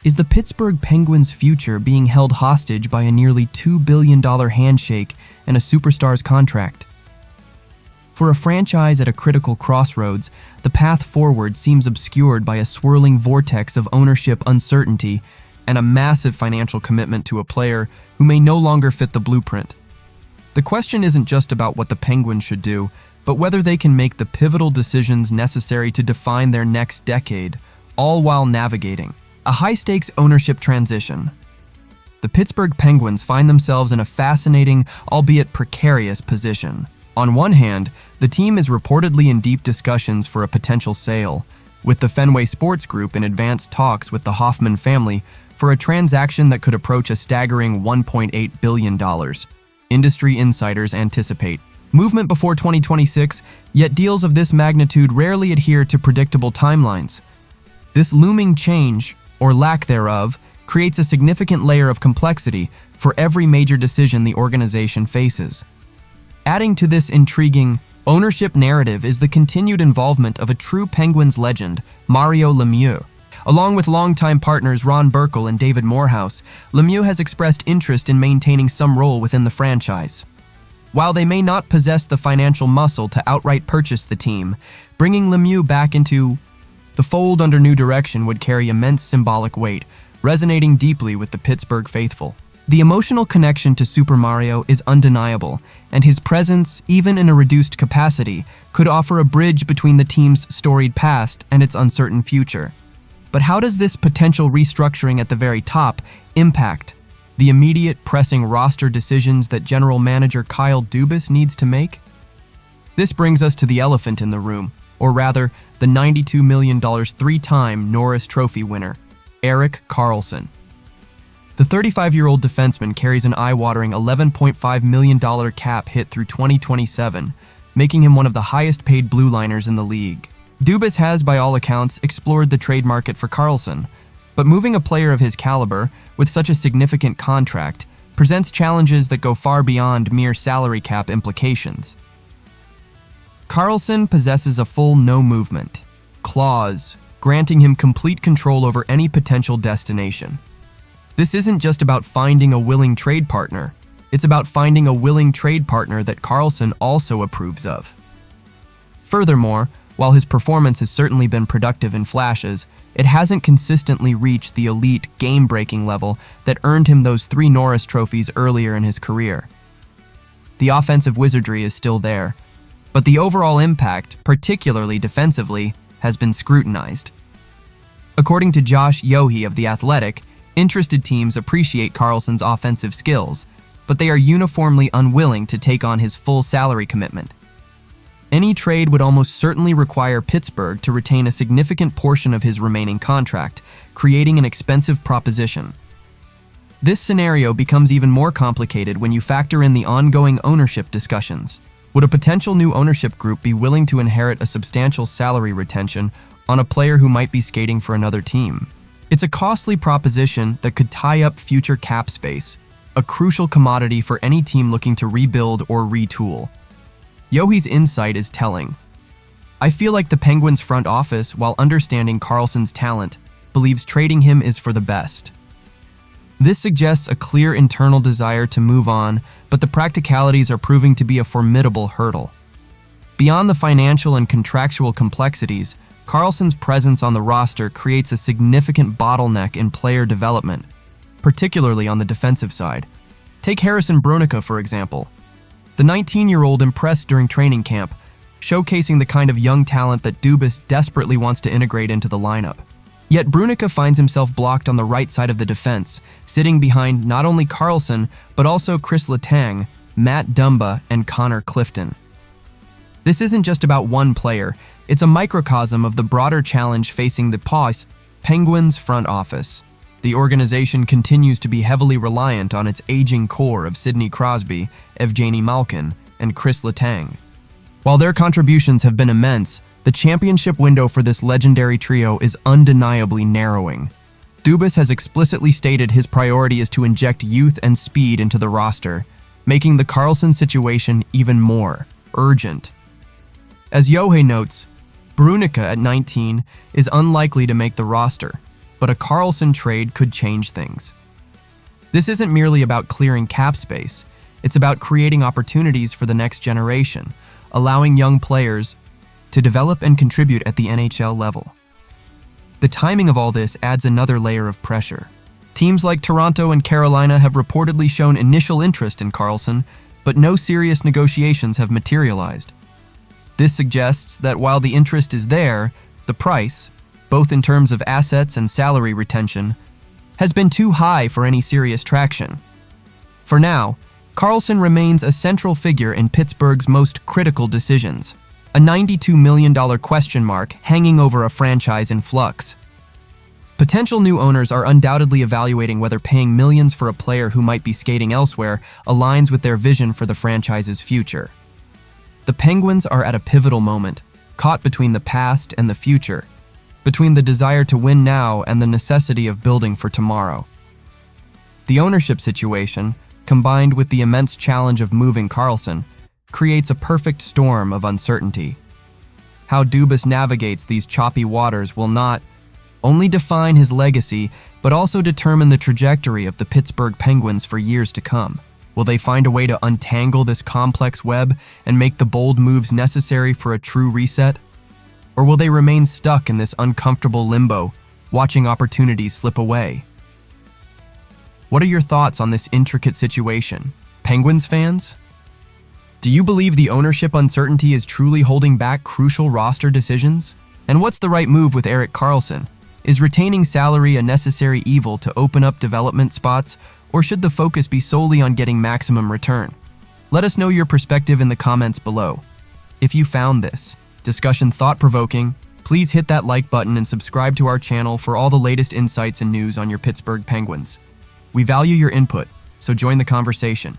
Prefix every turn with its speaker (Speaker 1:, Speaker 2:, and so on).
Speaker 1: Is the Pittsburgh Penguins' future being held hostage by a nearly $2 billion handshake and a superstar's contract? For a franchise at a critical crossroads, the path forward seems obscured by a swirling vortex of ownership uncertainty and a massive financial commitment to a player who may no longer fit the blueprint. The question isn't just about what the Penguins should do, but whether they can make the pivotal decisions necessary to define their next decade, all while navigating a high-stakes ownership transition. The Pittsburgh Penguins find themselves in a fascinating, albeit precarious, position. On one hand, the team is reportedly in deep discussions for a potential sale, with the Fenway Sports Group in advanced talks with the Hoffman family for a transaction that could approach a staggering $1.8 billion. Industry insiders anticipate movement before 2026, yet deals of this magnitude rarely adhere to predictable timelines. This looming change, or lack thereof, creates a significant layer of complexity for every major decision the organization faces. Adding to this intriguing ownership narrative is the continued involvement of a true Penguins legend, Mario Lemieux. Along with longtime partners Ron Burkle and David Morehouse, Lemieux has expressed interest in maintaining some role within the franchise. While they may not possess the financial muscle to outright purchase the team, bringing Lemieux back into the fold under new direction would carry immense symbolic weight, resonating deeply with the Pittsburgh faithful. The emotional connection to Super Mario is undeniable, and his presence, even in a reduced capacity, could offer a bridge between the team's storied past and its uncertain future. But how does this potential restructuring at the very top impact the immediate pressing roster decisions that General Manager Kyle Dubas needs to make? This brings us to the elephant in the room, or rather, the $92 million three-time Norris Trophy winner, Erik Karlsson. The 35-year-old defenseman carries an eye-watering $11.5 million cap hit through 2027, making him one of the highest-paid blue liners in the league. Dubas has, by all accounts, explored the trade market for Karlsson, but moving a player of his caliber with such a significant contract presents challenges that go far beyond mere salary cap implications. Karlsson possesses a full no-movement clause, granting him complete control over any potential destination. This isn't just about finding a willing trade partner, it's about finding a willing trade partner that Karlsson also approves of. Furthermore, while his performance has certainly been productive in flashes, it hasn't consistently reached the elite, game-breaking level that earned him those 3 Norris trophies earlier in his career. The offensive wizardry is still there, but the overall impact, particularly defensively, has been scrutinized. According to Josh Yohe of The Athletic, interested teams appreciate Karlsson's offensive skills, but they are uniformly unwilling to take on his full salary commitment. Any trade would almost certainly require Pittsburgh to retain a significant portion of his remaining contract, creating an expensive proposition. This scenario becomes even more complicated when you factor in the ongoing ownership discussions. Would a potential new ownership group be willing to inherit a substantial salary retention on a player who might be skating for another team? It's a costly proposition that could tie up future cap space, a crucial commodity for any team looking to rebuild or retool. Yohe's insight is telling. I feel like the Penguins front office, while understanding Karlsson's talent, believes trading him is for the best. This suggests a clear internal desire to move on, but the practicalities are proving to be a formidable hurdle. Beyond the financial and contractual complexities, Karlsson's presence on the roster creates a significant bottleneck in player development, particularly on the defensive side. Take Harrison Brunica, for example. The 19-year-old impressed during training camp, showcasing the kind of young talent that Dubas desperately wants to integrate into the lineup. Yet Brunica finds himself blocked on the right side of the defense, sitting behind not only Karlsson, but also Chris Letang, Matt Dumba, and Connor Clifton. This isn't just about one player, it's a microcosm of the broader challenge facing the Penguins front office. The organization continues to be heavily reliant on its aging core of Sidney Crosby, Evgeny Malkin, and Chris Letang. While their contributions have been immense, the championship window for this legendary trio is undeniably narrowing. Dubas has explicitly stated his priority is to inject youth and speed into the roster, making the Karlsson situation even more urgent. As Yohe notes, Brunica at 19 is unlikely to make the roster, but a Karlsson trade could change things. This isn't merely about clearing cap space, it's about creating opportunities for the next generation, allowing young players to develop and contribute at the NHL level. The timing of all this adds another layer of pressure. Teams like Toronto and Carolina have reportedly shown initial interest in Karlsson, but no serious negotiations have materialized. This suggests that while the interest is there, the price, both in terms of assets and salary retention, has been too high for any serious traction. For now, Karlsson remains a central figure in Pittsburgh's most critical decisions, a $92 million question mark hanging over a franchise in flux. Potential new owners are undoubtedly evaluating whether paying millions for a player who might be skating elsewhere aligns with their vision for the franchise's future. The Penguins are at a pivotal moment, caught between the past and the future, between the desire to win now and the necessity of building for tomorrow. The ownership situation, combined with the immense challenge of moving Karlsson, creates a perfect storm of uncertainty. How Dubas navigates these choppy waters will not only define his legacy, but also determine the trajectory of the Pittsburgh Penguins for years to come. Will they find a way to untangle this complex web and make the bold moves necessary for a true reset? Or will they remain stuck in this uncomfortable limbo, watching opportunities slip away? What are your thoughts on this intricate situation, Penguins fans? Do you believe the ownership uncertainty is truly holding back crucial roster decisions? And what's the right move with Erik Karlsson? Is retaining salary a necessary evil to open up development spots, or should the focus be solely on getting maximum return? Let us know your perspective in the comments below. If you found this discussion thought-provoking, please hit that like button and subscribe to our channel for all the latest insights and news on your Pittsburgh Penguins. We value your input, so join the conversation.